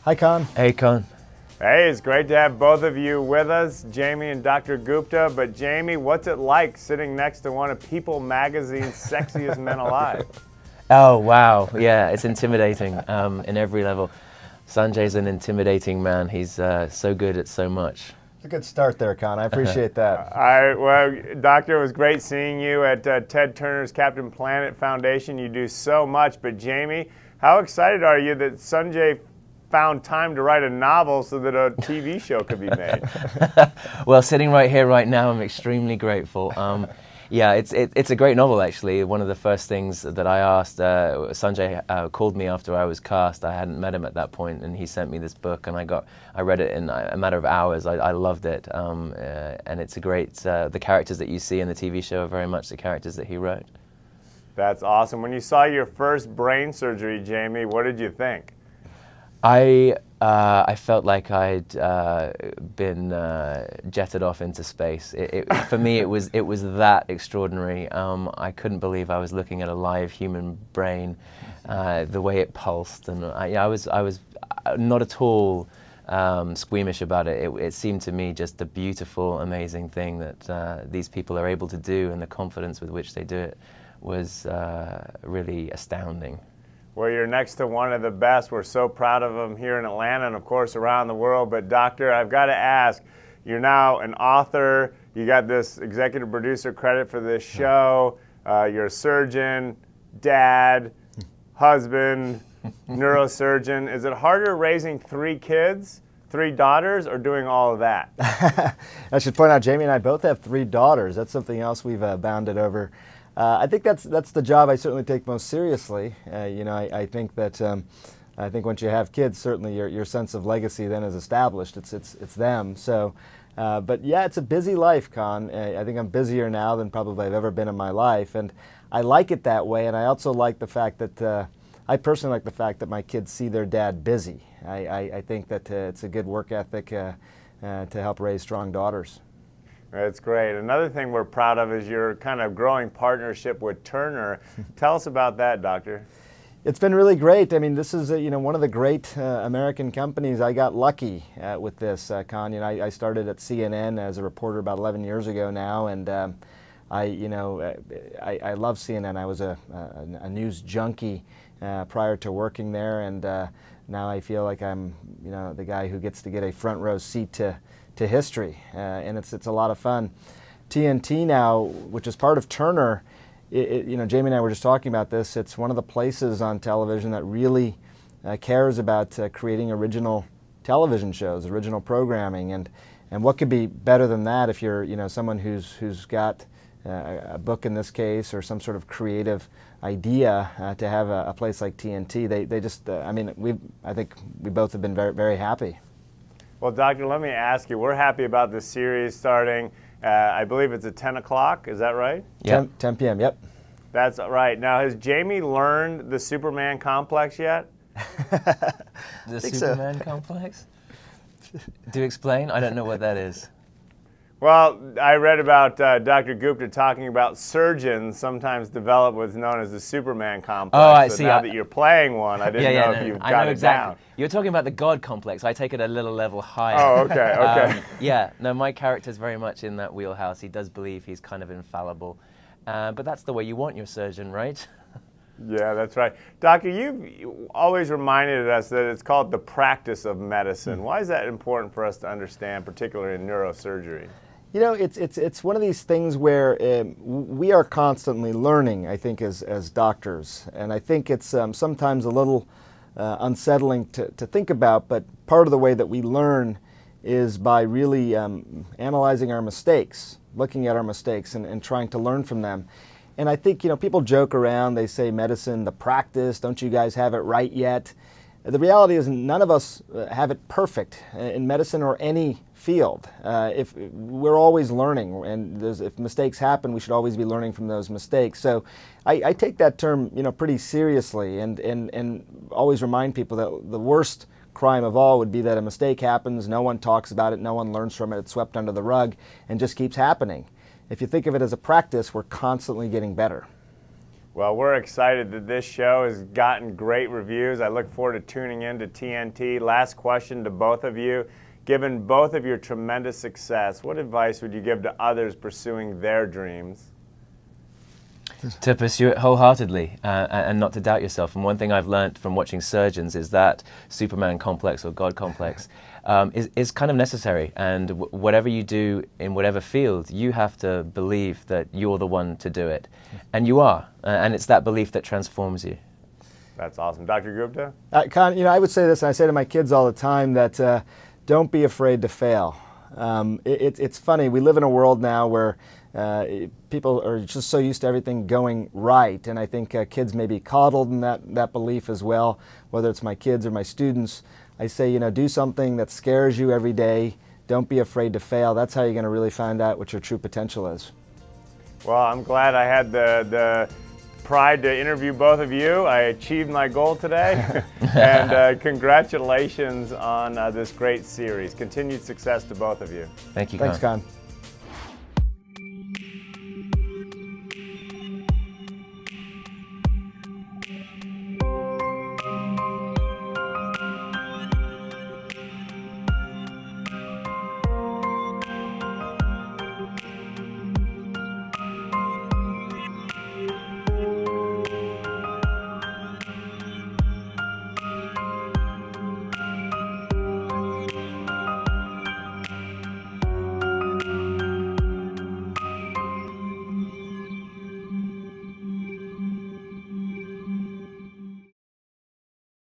Hi, Conn. Hey, Conn. Hey, it's great to have both of you with us, Jamie and Dr. Gupta. But Jamie, what's it like sitting next to one of People Magazine's sexiest men alive? Oh, wow. Yeah, it's intimidating in every level. Sanjay's an intimidating man. He's so good at so much. It's a good start there, Conn. I appreciate that. Well, Doctor, it was great seeing you at Ted Turner's Captain Planet Foundation. You do so much. But Jamie, how excited are you that Sanjay found time to write a novel so that a TV show could be made? Well, sitting right here, right now, I'm extremely grateful. Yeah, it's a great novel, actually. One of the first things that I asked, Sanjay called me after I was cast. I hadn't met him at that point, and he sent me this book, and I read it in a matter of hours. I loved it, and it's a great, the characters that you see in the TV show are very much the characters that he wrote. That's awesome. When you saw your first brain surgery, Jamie, what did you think? I felt like I'd been jetted off into space. For me, it was that extraordinary. I couldn't believe I was looking at a live human brain, the way it pulsed, and I was not at all squeamish about it. It seemed to me just a beautiful, amazing thing that these people are able to do, and the confidence with which they do it was really astounding. Well, you're next to one of the best. We're so proud of them here in Atlanta and, of course, around the world. But, Doctor, I've got to ask, you're now an author. You got this executive producer credit for this show. You're a surgeon, dad, husband, neurosurgeon. Is it harder raising 3 kids, 3 daughters, or doing all of that? I should point out, Jamie and I both have 3 daughters. That's something else we've bounded over. I think that's the job I certainly take most seriously. You know, I think that I think once you have kids, certainly your sense of legacy then is established. It's them. So, but yeah, it's a busy life, Conn. I think I'm busier now than probably I've ever been in my life, and I like it that way. And I also like the fact that I personally like the fact that my kids see their dad busy. I think that it's a good work ethic to help raise strong daughters. That's great. Another thing we're proud of is your kind of growing partnership with Turner. Tell us about that, Doctor. It's been really great. I mean, this is one of the great American companies. I got lucky with this, Conn. You know, I started at CNN as a reporter about 11 years ago now, and I love CNN. I was a news junkie prior to working there, and now I feel like I'm the guy who gets to get a front row seat to history, and it's a lot of fun. TNT now, which is part of Turner, Jamie and I were just talking about this. It's one of the places on television that really cares about creating original television shows, original programming, and what could be better than that if you're someone who's got a book in this case or some sort of creative idea to have a place like TNT. They just I think we both have been very, very happy. Well, Doctor, let me ask you, we're happy about this series starting, I believe it's at 10 o'clock, is that right? Yeah. 10 p.m., yep. That's right. Now, has Jamie learned the Superman complex yet? The Superman complex? Do explain? I don't know what that is. Well, I read about Dr. Gupta talking about surgeons sometimes develop what's known as the Superman complex. Oh, I so see. Now that you're playing one, I didn't know if you've got it down. You're talking about the God complex. I take it a little level higher. Oh, okay, okay. Yeah, no, my character's very much in that wheelhouse. He does believe he's kind of infallible. But that's the way you want your surgeon, right? Yeah, that's right. Doctor, you've always reminded us that it's called the practice of medicine. Why is that important for us to understand, particularly in neurosurgery? You know, it's one of these things where we are constantly learning, I think, as doctors. And I think it's sometimes a little unsettling to think about, but part of the way that we learn is by really analyzing our mistakes, looking at our mistakes and trying to learn from them. And I think, people joke around, they say medicine, the practice, don't you guys have it right yet? The reality is none of us have it perfect in medicine or any field. If we're always learning, and if mistakes happen, we should always be learning from those mistakes. So I take that term, pretty seriously, and always remind people that the worst crime of all would be that a mistake happens, no one talks about it, no one learns from it, it's swept under the rug, and just keeps happening. If you think of it as a practice, we're constantly getting better. Well, we're excited that this show has gotten great reviews. I look forward to tuning in to TNT. Last question to both of you. Given both of your tremendous success, what advice would you give to others pursuing their dreams? To pursue it wholeheartedly and not to doubt yourself. And one thing I've learned from watching surgeons is that Superman complex or God complex is kind of necessary. And whatever you do in whatever field, you have to believe that you're the one to do it. And you are. And it's that belief that transforms you. That's awesome. Dr. Gupta? Conn, I would say this, and I say to my kids all the time, that don't be afraid to fail. It's funny, we live in a world now where people are just so used to everything going right, and I think kids may be coddled in that belief as well, whether it's my kids or my students. I say, do something that scares you every day. Don't be afraid to fail. That's how you're going to really find out what your true potential is. Well, I'm glad I had the pride to interview both of you. I achieved my goal today. And congratulations on this great series. Continued success to both of you. Thank you, Thanks, Conn. Conn.